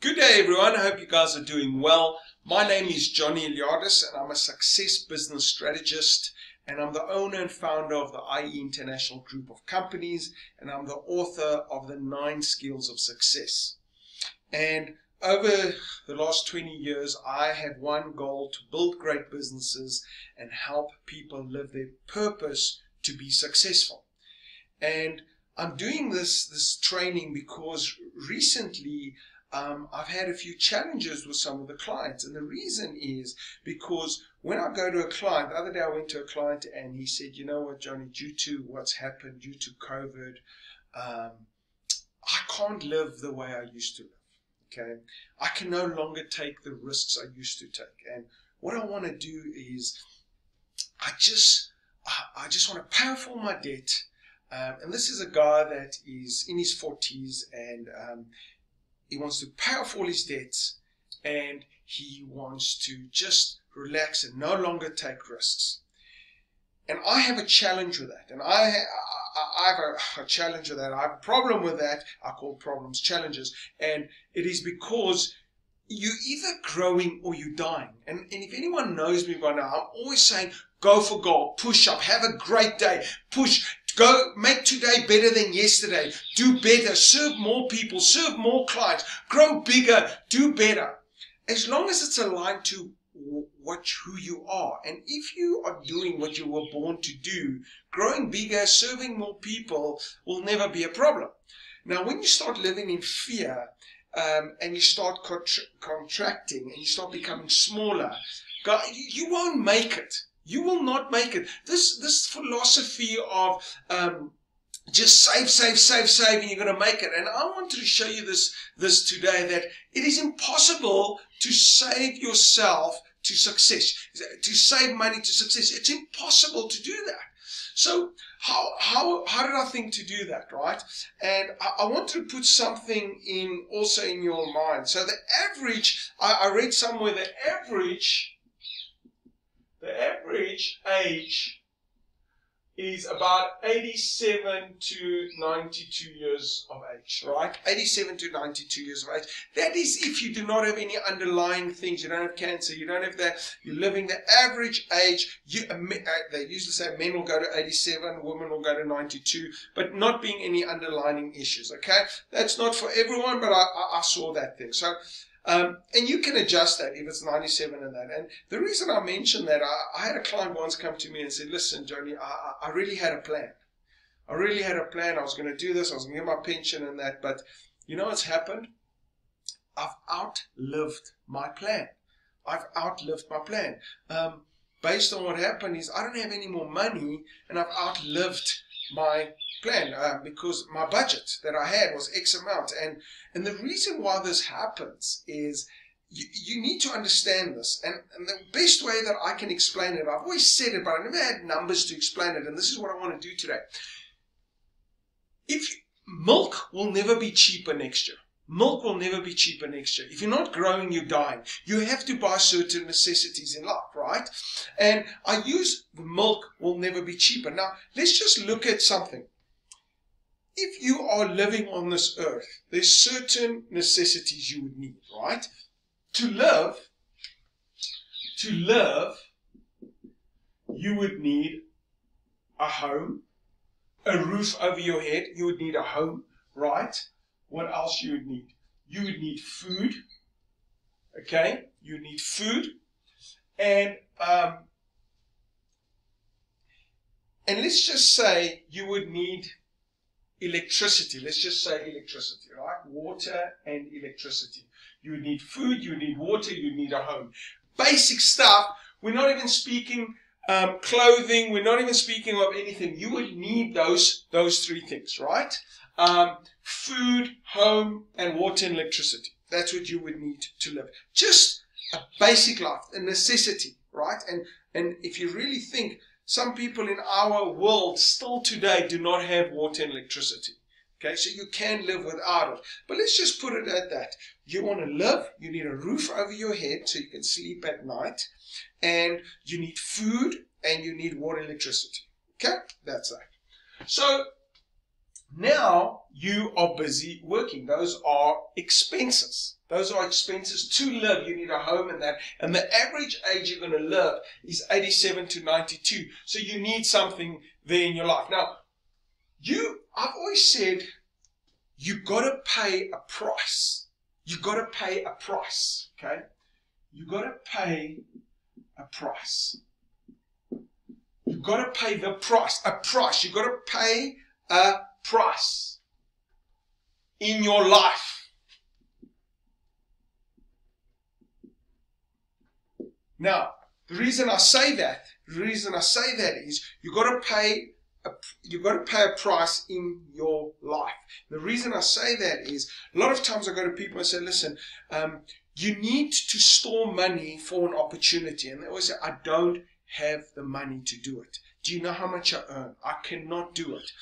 Good day everyone, I hope you guys are doing well. My name is Johnny Eliades and I'm a success business strategist and I'm the owner and founder of the IE International Group of Companies and I'm the author of the 9 Skills of Success. And over the last 20 years I have one goal: to build great businesses and help people live their purpose to be successful. And I'm doing this training because recently I've had a few challenges with some of the clients, and the reason is because when I go to a client, the other day I went to a client and he said, you know what, Johnny, due to what's happened, due to COVID, I can't live the way I used to live. Okay, I can no longer take the risks I used to take, and what I want to do is I just want to pay off all my debt. And this is a guy that is in his 40s and he wants to pay off all his debts and he wants to just relax and no longer take risks. And I have a challenge with that. And I have a challenge with that. I have a problem with that. I call problems challenges. And it is because you're either growing or you're dying. And if anyone knows me by now, I'm always saying, go for gold, push up, have a great day, push, go make today better than yesterday, do better, serve more people, serve more clients, grow bigger, do better. As long as it's aligned to who you are. And if you are doing what you were born to do, growing bigger, serving more people will never be a problem. Now, when you start living in fear, and you start contracting and you start becoming smaller, you won't make it. You will not make it. This philosophy of just save, and you're going to make it. And I wanted to show you this today, that it is impossible to save yourself to success, to save money to success. It's impossible to do that. So how did I think to do that, right? And I want to put something also in your mind. So the average, I read somewhere, the average age is about 87 to 92 years of age, right? 87 to 92 years of age. That is if you do not have any underlying things. You don't have cancer. You don't have that. You're living the average age. They usually say men will go to 87, women will go to 92, but not being any underlying issues, okay? That's not for everyone, but I saw that thing. So, and you can adjust that if it's 97 and that. And the reason I mentioned that, I had a client once come to me and said, listen, Johnny, I really had a plan. I really had a plan. I was going to do this. I was going to get my pension and that. But you know what's happened? I've outlived my plan. I've outlived my plan. Based on what happened is I don't have any more money and I've outlived my plan because my budget that I had was X amount. And the reason why this happens is you need to understand this. And the best way that I can explain it, I've always said it, but I've never had numbers to explain it. And this is what I want to do today. Milk will never be cheaper next year. Milk will never be cheaper next year. If you're not growing, you're dying. You have to buy certain necessities in life, right? And I use milk will never be cheaper. Now, let's just look at something. If you are living on this earth, there's certain necessities you would need, right? To live, you would need a home, a roof over your head. You would need a home, right? What else you would need? You would need food, okay? You need food, and let's just say you would need electricity. Let's just say electricity, right? Water and electricity. You would need food, you need water, you need a home. Basic stuff. We're not even speaking clothing. We're not even speaking of anything. You would need those 3 things, right? Food, home, and water and electricity. That's what you would need to live. Just a basic life, a necessity, right? And if you really think, some people in our world still today do not have water and electricity. Okay, so you can live without it. But let's just put it at that. You want to live, you need a roof over your head so you can sleep at night, and you need food, and you need water and electricity. Okay, that's that. So now you are busy working. Those are expenses. Those are expenses to live. You need a home and that. And the average age you're going to live is 87 to 92. So you need something there in your life. Now, I've always said, you've got to pay a price. You've got to pay a price, okay? You've got to pay a price. You've got to pay the price, a price. You've got to pay a price in your life. Now, the reason I say that is you've got to pay a price in your life. The reason I say that is a lot of times I go to people and say, listen, you need to store money for an opportunity. And they always say, I don't have the money to do it. Do you know how much I earn? I cannot do it.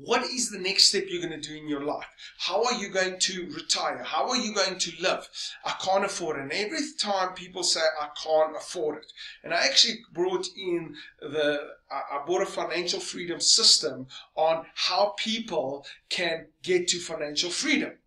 What is the next step you're going to do in your life? How are you going to retire? How are you going to live? I can't afford it. And every time people say, I can't afford it. And I actually brought in I bought a financial freedom system on how people can get to financial freedom.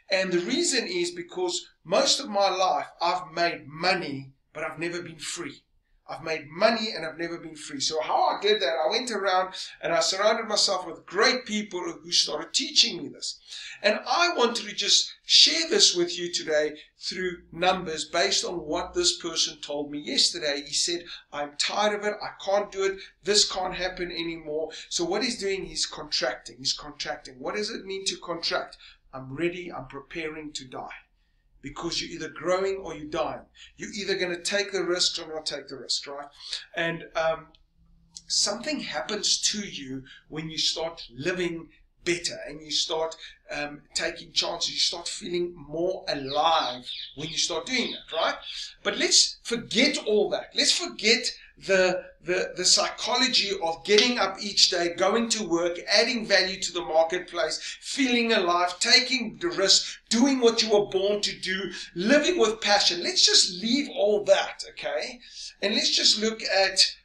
And the reason is because most of my life I've made money, but I've never been free. I've made money and I've never been free. So how I did that, I went around and I surrounded myself with great people who started teaching me this. And I wanted to just share this with you today through numbers based on what this person told me yesterday. He said, I'm tired of it. I can't do it. This can't happen anymore. So what he's doing, he's contracting. He's contracting. What does it mean to contract? I'm ready. I'm preparing to die. Because you're either growing or you're dying. You're either going to take the risks or not take the risk, right? And something happens to you when you start living better and you start taking chances. You start feeling more alive when you start doing that, right? But let's forget all that. Let's forget the psychology of getting up each day, going to work, adding value to the marketplace, feeling alive, taking the risk, doing what you were born to do, living with passion. Let's just leave all that, okay? And let's just look at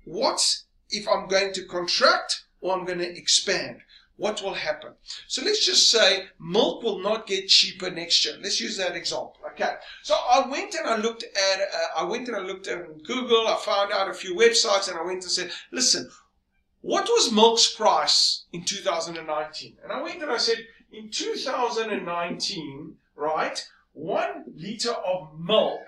what if I'm going to contract or I'm going to expand. What will happen? So let's just say milk will not get cheaper next year. Let's use that example. Okay. So I went and I looked at Google. I found out a few websites and I went and said, listen, what was milk's price in 2019? And I went and I said, in 2019, right, 1 liter of milk.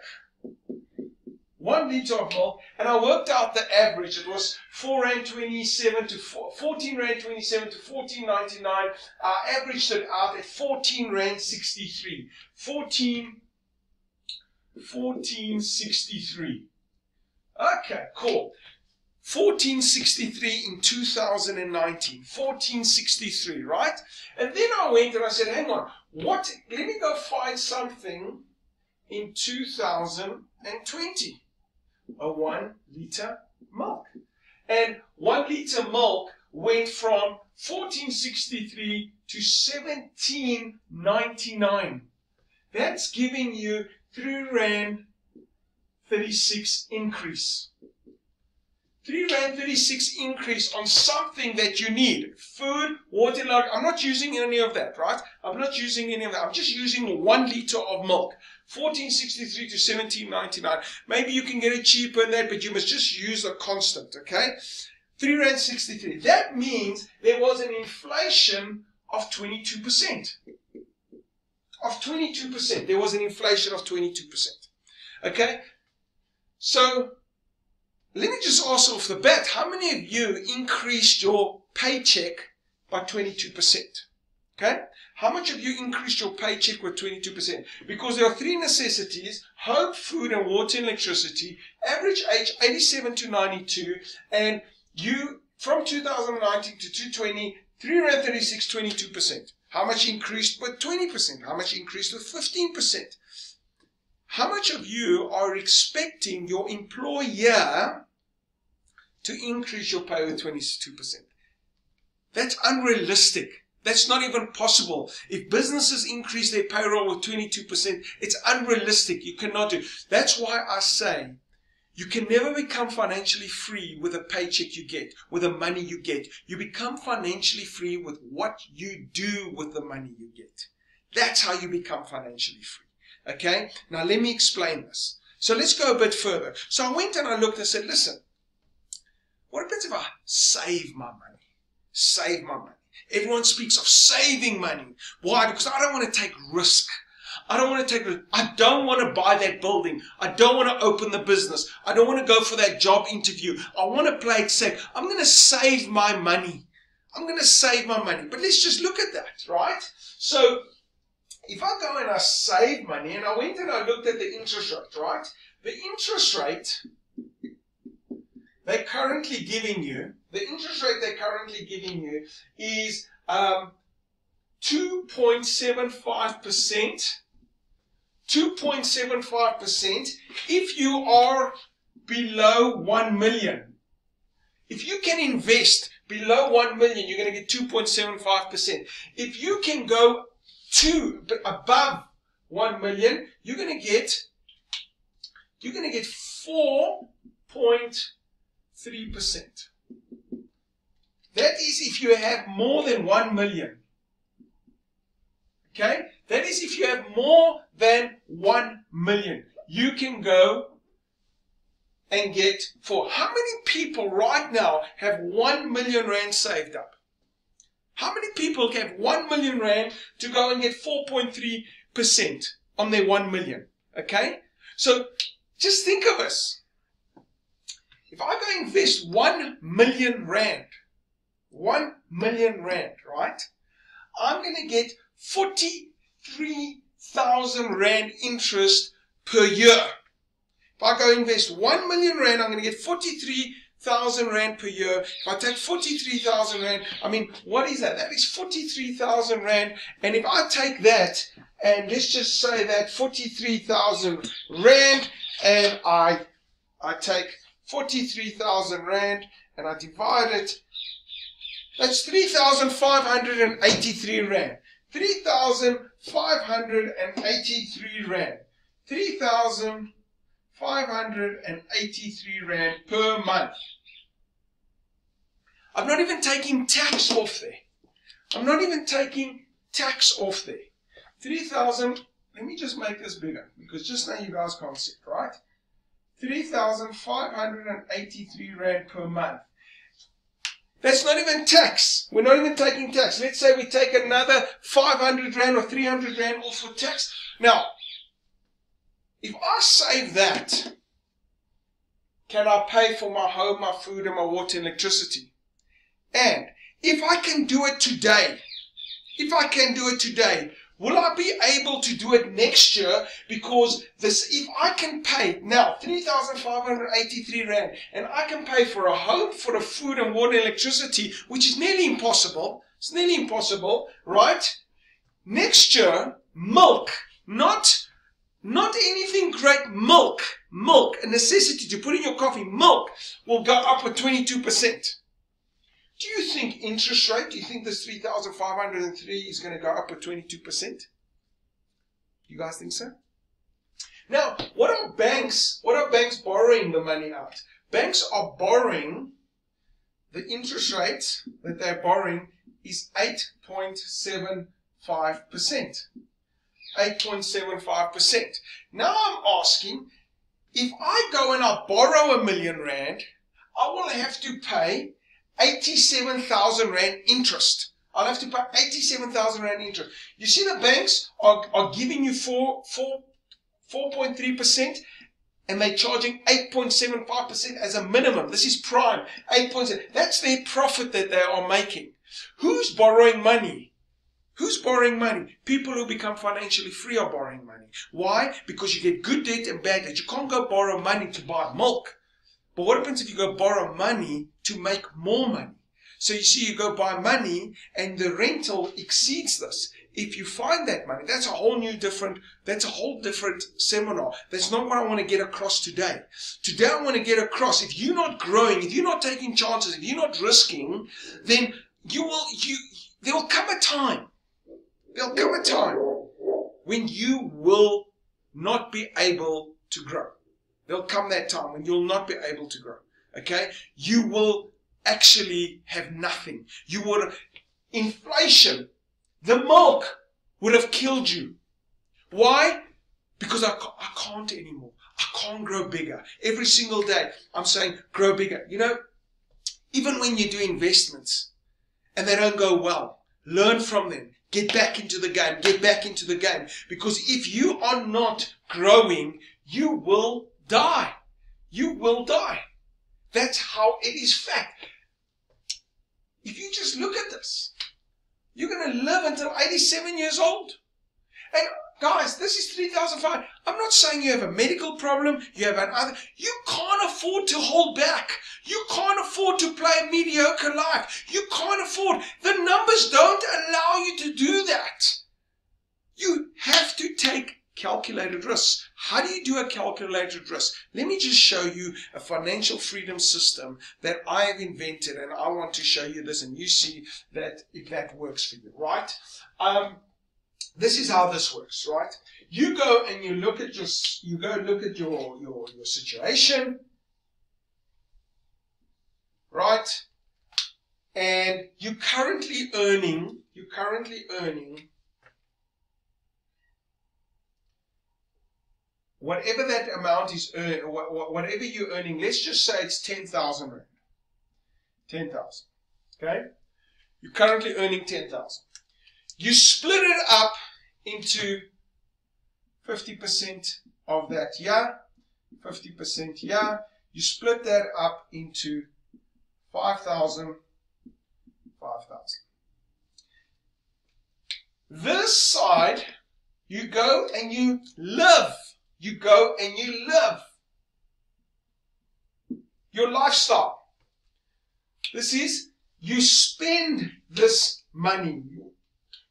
1 liter of milk, and I worked out the average. It was R4.27 to 14.27 to 14.99. I averaged it out at R14.63. 14.63. Okay, cool. 14.63 in 2019. 14.63, right? And then I went and I said, hang on, let me go find something in 2020. A 1 liter milk. And 1 liter milk went from 14.63 to 17.99. That's giving you R3.36 increase. R3.36 increase on something that you need. Food, water, I'm not using any of that, right? I'm not using any of that. I'm just using 1 liter of milk. 14.63 to 17.99. Maybe you can get it cheaper than that, but you must just use a constant, okay? R3.63. That means there was an inflation of 22%. Of 22%. There was an inflation of 22%. Okay? So, let me just ask off the bat, how many of you increased your paycheck by 22%? Okay? How much of you increased your paycheck with 22%? Because there are 3 necessities: home, food, and water and electricity. Average age 87 to 92. And you, from 2019 to 2020, R3.36, 22%. How much increased with 20%? How much increased with 15%? How much of you are expecting your employer to increase your pay with 22%? That's unrealistic. That's not even possible. If businesses increase their payroll with 22%, it's unrealistic. You cannot do. That's why I say you can never become financially free with a paycheck you get, with the money you get. You become financially free with what you do with the money you get. That's how you become financially free. Okay? Now let me explain this. So let's go a bit further. So I went and I looked and said, listen, what happens if I save my money? Save my money. Everyone speaks of saving money. Why? Because I don't want to take risk. I don't want to buy that building. I don't want to open the business. I don't want to go for that job interview. I want to play it safe. I'm going to save my money. I'm going to save my money. But let's just look at that, right? So if I go and I save money, and I went and I looked at the interest rate, right? The interest rate they're currently giving you, is 2.75%. 2.75% if you are below 1 million. If you can invest below 1 million, you're going to get 2.75%. If you can go above 1 million, you're going to get 4.3%. That is if you have more than 1 million. Okay? That is if you have more than 1 million. You can go and get for. How many people right now have 1 million rand saved up? How many people have 1 million rand to go and get 4.3% on their 1 million? Okay? So just think of this. If I go invest 1 million rand, 1 million rand, right? I'm going to get 43,000 rand interest per year. If I go invest 1 million rand, I'm going to get 43,000 rand per year. If I take 43,000 rand, I mean, what is that? That is 43,000 rand. And if I take that, and let's just say that 43,000 rand, and I take 43,000 rand, and I divide it, that's 3,583 rand. 3,583 rand. 3,583 rand per month. I'm not even taking tax off there. I'm not even taking tax off there. 3,000, let me just make this bigger, because just now you guys can't see it, right? 3,583 rand per month. That's not even tax. We're not even taking tax. Let's say we take another 500 rand or 300 rand off for tax. Now, if I save that, can I pay for my home, my food, and my water and electricity? And if I can do it today, will I be able to do it next year? Because if I can pay now 3,583 rand, and I can pay for a home, for the food and water and electricity, which is nearly impossible. It's nearly impossible, right? Next year, milk, not anything great, milk, a necessity to put in your coffee, milk will go up with 22%. Do you think interest rate, do you think this 3,503 is going to go up with 22%? You guys think so? Now, what are banks borrowing the money out? Banks are borrowing, the interest rate that they're borrowing is 8.75%. 8.75%. Now I'm asking, if I go and I borrow 1 million rand, I will have to pay 87,000 rand interest. I'll have to pay 87,000 rand interest. You see, the banks are giving you 4.3%, and they're charging 8.75% as a minimum. This is prime. 8.7. That's their profit that they are making. Who's borrowing money? Who's borrowing money? People who become financially free are borrowing money. Why? Because you get good debt and bad debt. You can't go borrow money to buy milk. But what happens if you go borrow money to make more money? So you see, you go buy money and the rental exceeds this. If you find that money, that's a whole different seminar. That's not what I want to get across today. Today I want to get across, if you're not growing, if you're not taking chances, if you're not risking, then there will come a time when you will not be able to grow. There'll come that time when you'll not be able to grow. Okay? You will actually have nothing. Inflation, the milk would have killed you. Why? Because I can't anymore. I can't grow bigger. Every single day, I'm saying, grow bigger. You know, even when you do investments and they don't go well, learn from them. Get back into the game. Get back into the game. Because if you are not growing, you will die. You will die. That's how it is fact. If you just look at this, you're going to live until 87 years old. And guys, this is 3,500. I'm not saying you have a medical problem, you have another. You can't afford to hold back. You can't afford to play a mediocre life. You can't afford. The numbers don't allow you to do that. You have to take calculated risks. How do you do a calculated risk? Let me just show you a financial freedom system that I have invented, and I want to show you this, and you see that if that works for you, right? This is how this works, right? You go and you look at your situation, right? And you're currently earning whatever that amount is, whatever you're earning, let's just say it's 10,000 rand. 10,000, okay? You're currently earning 10,000. You split it up into 50% of that year, 50% year. You split that up into 5,000, 5,000. This side, you go and you live. You go and you live your lifestyle. This is, you spend this money.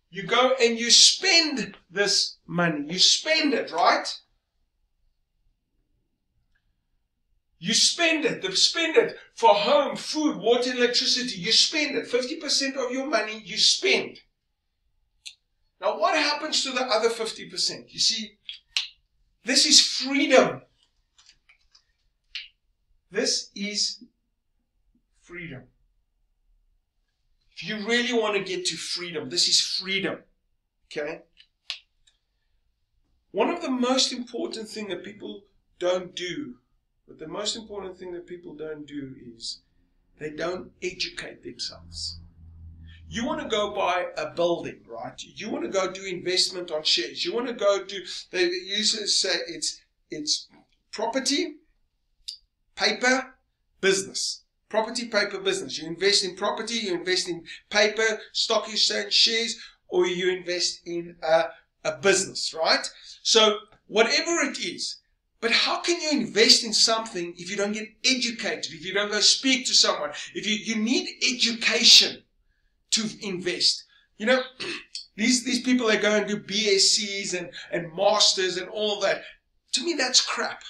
You go and you spend this money. You spend it, right? You spend it. Spend it for home, food, water, electricity. You spend it. 50% of your money you spend. Now what happens to the other 50%? You see, this is freedom. This is freedom. If you really want to get to freedom, this is freedom. Okay? One of the most important things that people don't do, is they don't educate themselves. You want to go buy a building, right? You want to go do investment on shares. You want to go do, they used to say it's property, paper, business. Property, paper, business. You invest in property, you invest in paper, stock exchange shares, or you invest in a business, right? So whatever it is. But how can you invest in something if you don't get educated, if you don't go speak to someone? If you need education to invest. You know, these people that go and do BScs and masters and all that, to me that's crap.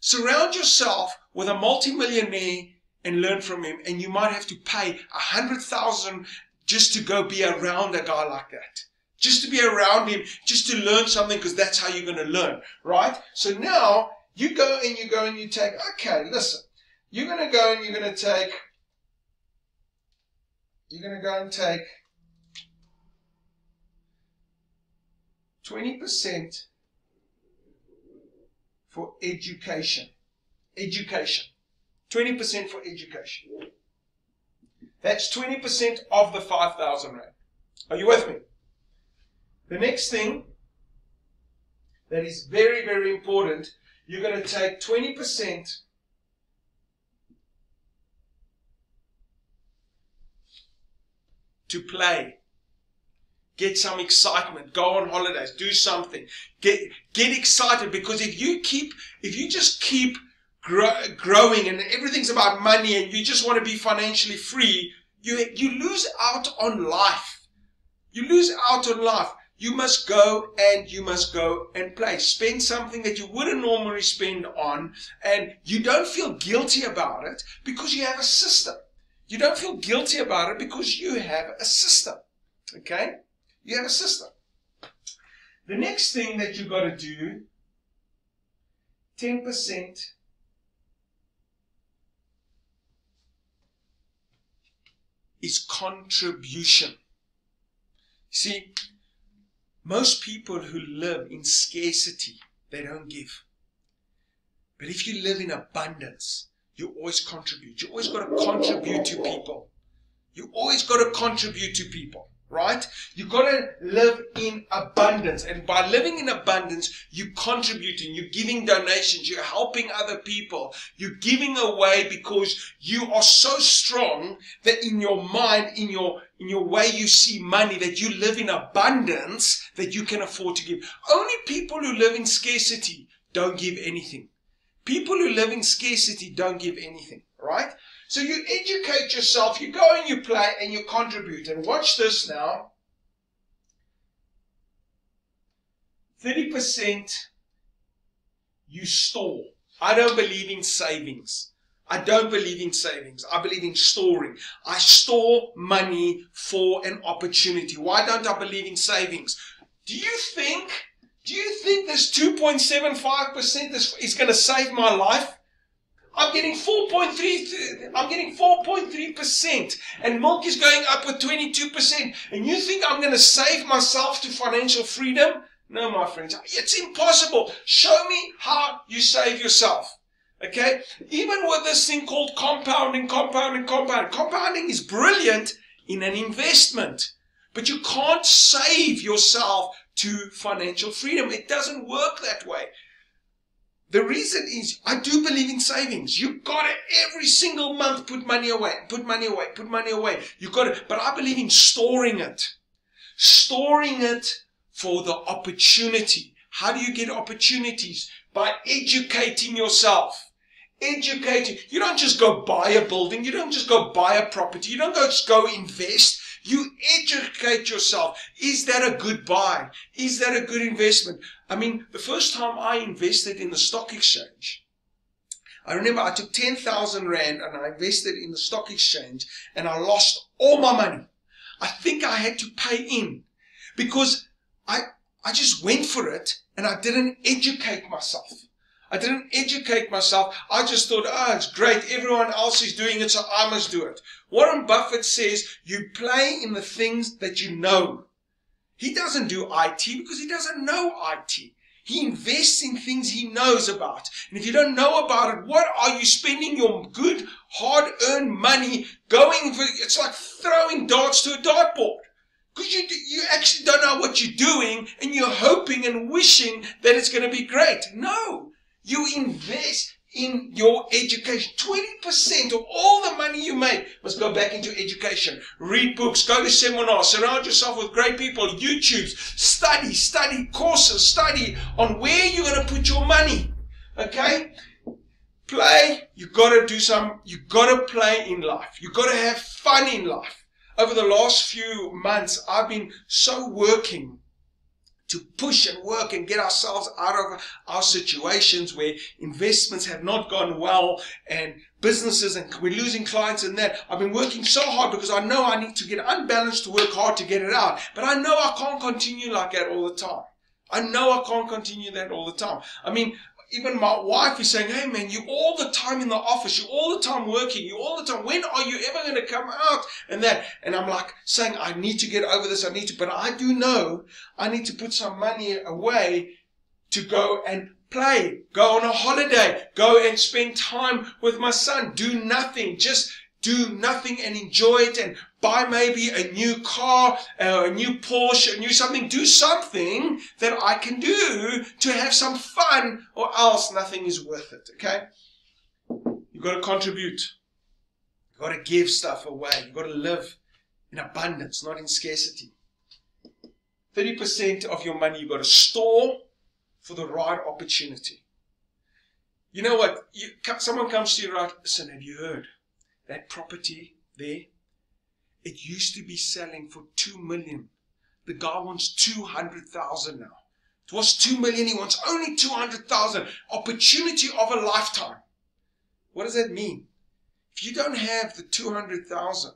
Surround yourself with a multimillionaire and learn from him, and you might have to pay 100,000 just to go be around a guy like that. Just to be around him, just to learn something, because that's how you're going to learn, right? So now you go and you take, okay, listen, you're going to go and you're going to go and take 20% for education. Education. 20% for education. That's 20% of the 5,000 rand. Are you with me? The next thing that is very, very important, you're going to take 20% to play. Get some excitement. Go on holidays. Do something. Get excited, because if you just keep growing and everything's about money and you just want to be financially free, you lose out on life. You lose out on life. You must go and play. Spend something that you wouldn't normally spend on, and you don't feel guilty about it because you have a system. You don't feel guilty about it because you have a system. Okay? You have a system. The next thing that you've got to do, 10% is contribution. See, Most people who live in scarcity, they don't give. But if you live in abundance, you always contribute. You always got to contribute to people. You always got to contribute to people, right? You got to live in abundance. And by living in abundance, you're contributing, you're giving donations, you're helping other people, you're giving away because you are so strong that in your mind, in your way you see money, that you live in abundance, that you can afford to give. Only people who live in scarcity don't give anything. People who live in scarcity don't give anything, right? So you educate yourself, you go and you play and you contribute. And watch this now. 30% you store. I don't believe in savings. I don't believe in savings. I believe in storing. I store money for an opportunity. Why don't I believe in savings? Do you think this 2.75% is going to save my life? I'm getting 4.3%, and milk is going up with 22%. And you think I'm going to save myself to financial freedom? No, my friends, it's impossible. Show me how you save yourself. Okay? Even with this thing called compounding. Compounding is brilliant in an investment, but you can't save yourself to financial freedom. It doesn't work that way. The reason is, I do believe in savings. You've got to every single month put money away. You've got to, but I believe in storing it. Storing it for the opportunity. How do you get opportunities? By educating yourself. Educating. You don't just go buy a building. You don't just go buy a property. You don't just go invest. You educate yourself. Is that a good buy? Is that a good investment? I mean, the first time I invested in the stock exchange, I remember I took 10,000 Rand and I invested in the stock exchange and I lost all my money. I think I had to pay in because I just went for it and I didn't educate myself. I just thought, it's great. Everyone else is doing it, so I must do it. Warren Buffett says you play in the things that you know. He doesn't do IT because he doesn't know IT. He invests in things he knows about. And if you don't know about it, what are you spending your good, hard-earned money going for? It's like throwing darts to a dartboard. Because you actually don't know what you're doing and you're hoping and wishing that it's going to be great. No. You invest in your education. 20% of all the money you make must go back into education. Read books, go to seminars, surround yourself with great people, YouTubes, study courses, study on where you're going to put your money. Okay? Play. You got to play in life. You got to have fun in life. Over the last few months, I've been so working to push and work and get ourselves out of our situations where investments have not gone well and businesses, and we're losing clients and that. I've been working so hard because I know I need to get unbalanced to work hard to get it out. But I know I can't continue like that all the time. I mean, even my wife is saying, hey man, you're all the time in the office, you're all the time working, you're all the time, when are you ever going to come out? And I'm like saying, I need to get over this, but I do know I need to put some money away to go and play, go on a holiday, go and spend time with my son, do nothing, just do nothing and enjoy it and buy maybe a new car, a new Porsche, a new something. Do something that I can do to have some fun, or else nothing is worth it, okay? You've got to contribute. You've got to give stuff away. You've got to live in abundance, not in scarcity. 30% of your money you've got to store for the right opportunity. You know what? Someone comes to you, right? Listen, have you heard? That property there, it used to be selling for 2 million. The guy wants 200,000 now. It was 2 million, he wants only 200,000. Opportunity of a lifetime. What does that mean? If you don't have the 200,000,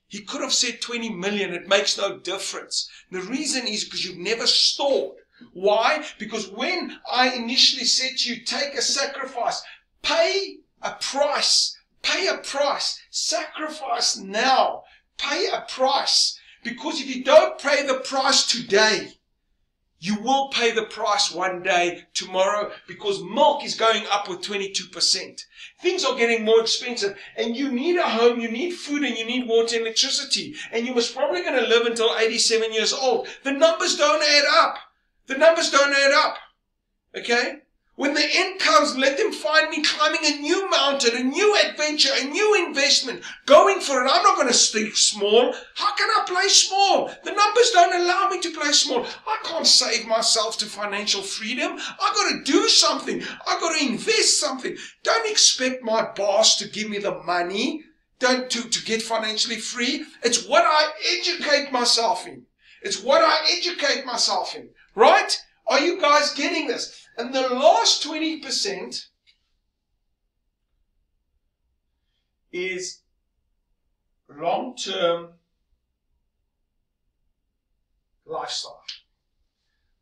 he could have said 20 million, it makes no difference. The reason is because you've never stored. Why? Because when I initially said to you, take a sacrifice, pay a price, sacrifice now, pay a price. Because if you don't pay the price today, You will pay the price one day, tomorrow, because milk is going up with 22%. Things are getting more expensive, and you need a home, you need food, and you need water and electricity. And you was probably going to live until 87 years old. The numbers don't add up. The numbers don't add up. Okay? When the end comes, let them find me climbing a new mountain, a new adventure, a new investment, going for it. I'm not going to stay small. How can I play small? The numbers don't allow me to play small. I can't save myself to financial freedom. I've got to do something. I've got to invest something. Don't expect my boss to give me the money to get financially free. It's what I educate myself in. It's what I educate myself in. Right? Are you guys getting this? And the last 20% is long-term lifestyle.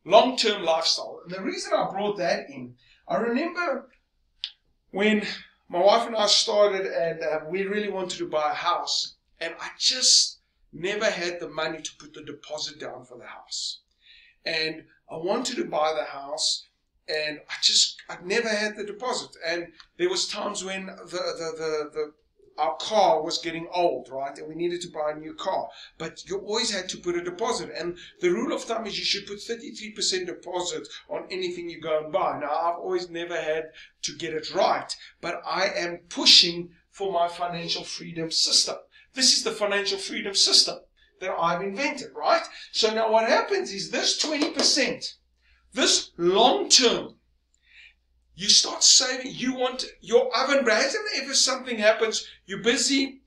Long-term lifestyle. And the reason I brought that in, I remember when my wife and I started and we really wanted to buy a house, and I just never had the money to put the deposit down for the house. And I wanted to buy the house, and I never had the deposit. And there was times when our car was getting old, right? And we needed to buy a new car. But you always had to put a deposit. And the rule of thumb is you should put 33% deposit on anything you go and buy. Now, I've always never had to get it right, but I am pushing for my financial freedom system. This is the financial freedom system that I've invented, right? So now what happens is this 20%, this long term, you start saving. You want your oven break. Hasn't ever something happens, you're busy,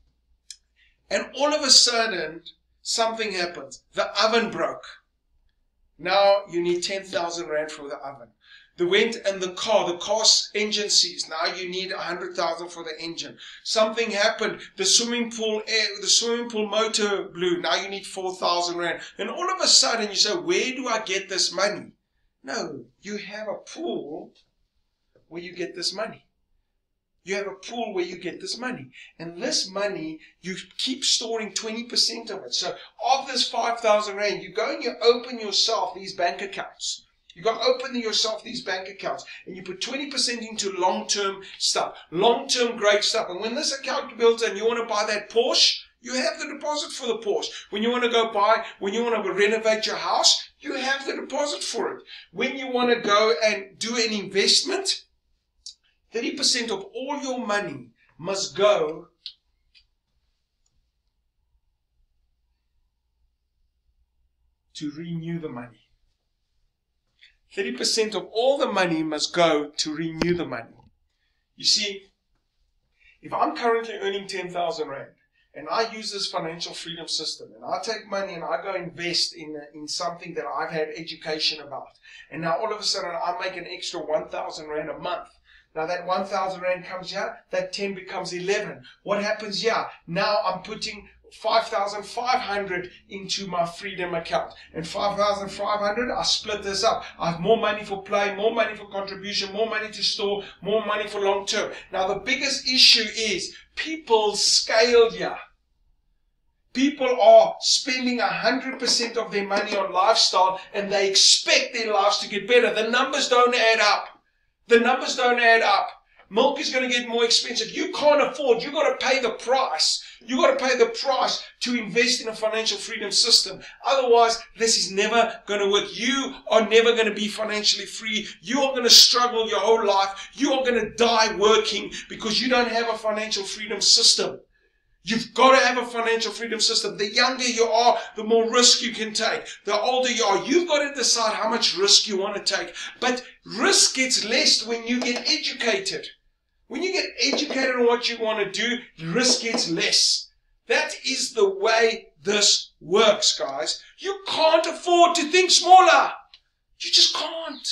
and all of a sudden something happens. The oven broke. Now you need 10,000 rand for the oven. The car's engine seized. Now you need 100,000 for the engine. Something happened. The swimming pool motor blew. Now you need 4,000 rand. And all of a sudden you say, where do I get this money? No, you have a pool where you get this money. You have a pool where you get this money. And this money, you keep storing 20% of it. So of this 5,000 rand, you go and you open yourself these bank accounts. You got to open yourself these bank accounts, and you put 20% into long-term stuff, long-term great stuff. And when this account builds and you want to buy that Porsche, you have the deposit for the Porsche. When you want to renovate your house, you have the deposit for it. When you want to go and do an investment, 30% of all your money must go to renew the money. 30% of all the money must go to renew the money. You see, if I'm currently earning 10,000 rand and I use this financial freedom system and I take money and I go invest in something that I've had education about, and now all of a sudden I make an extra 1,000 rand a month. Now that 1,000 rand comes here, that 10 becomes 11. What happens here? Now I'm putting 5,500 into my freedom account, and 5,500, I split this up. I have more money for play, more money for contribution, more money to store, more money for long term. Now the biggest issue is people scale here. People are spending 100% of their money on lifestyle, and they expect their lives to get better. The numbers don't add up. The numbers don't add up. Milk is going to get more expensive. You can't afford. You've got to pay the price. You've got to pay the price to invest in a financial freedom system. Otherwise, this is never going to work. You are never going to be financially free. You are going to struggle your whole life. You are going to die working because you don't have a financial freedom system. You've got to have a financial freedom system. The younger you are, the more risk you can take. The older you are, you've got to decide how much risk you want to take. But risk gets less when you get educated. When you get educated on what you want to do, risk gets less. That is the way this works, guys. You can't afford to think smaller. You just can't.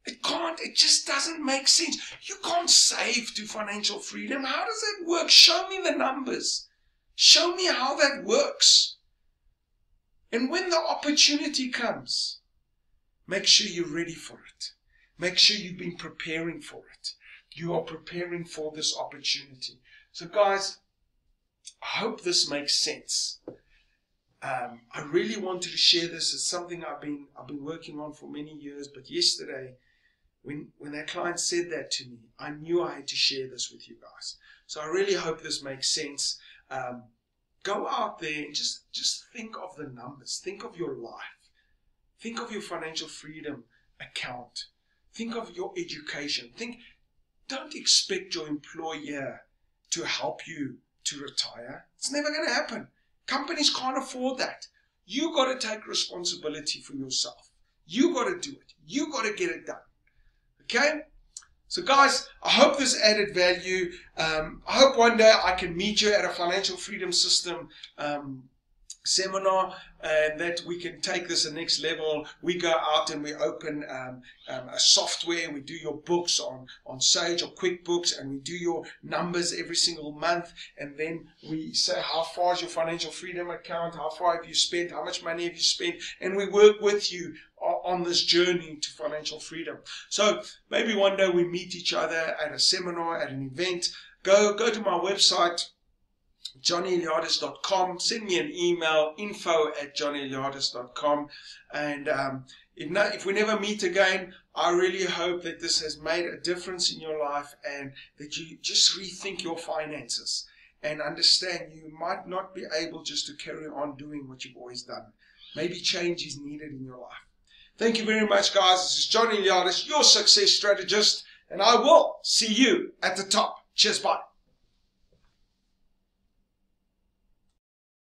It can't. It just doesn't make sense. You can't save to financial freedom. How does that work? Show me the numbers. Show me how that works. And when the opportunity comes, make sure you're ready for it. Make sure you've been preparing for it. You are preparing for this opportunity. So guys, I hope this makes sense. I really wanted to share this. It's something I've been working on for many years. But yesterday, when that client said that to me, I knew I had to share this with you guys. So I really hope this makes sense. Go out there and just think of the numbers. Think of your life. Think of your financial freedom account. Think of your education. Don't expect your employer to help you to retire. It's never going to happen. Companies can't afford that. You got to take responsibility for yourself. You got to do it. You got to get it done. Okay? So guys, I hope this added value. I hope one day I can meet you at a financial freedom system seminar, and that we can take this to the next level. We go out and we open a software. We do your books on Sage or QuickBooks, and we do your numbers every single month. And then we say, how far is your financial freedom account? How far have you spent? How much money have you spent? And we work with you on this journey to financial freedom. So maybe one day we meet each other at a seminar, at an event. Go to my website, johnnyeliades.com. Send me an email, info@johnnyeliades.com. And if we never meet again, I really hope that this has made a difference in your life, and that you just rethink your finances and understand you might not be able just to carry on doing what you've always done. Maybe change is needed in your life. Thank you very much, guys. This is Johnny Eliades, your success strategist, and I will see you at the top. Cheers, bye.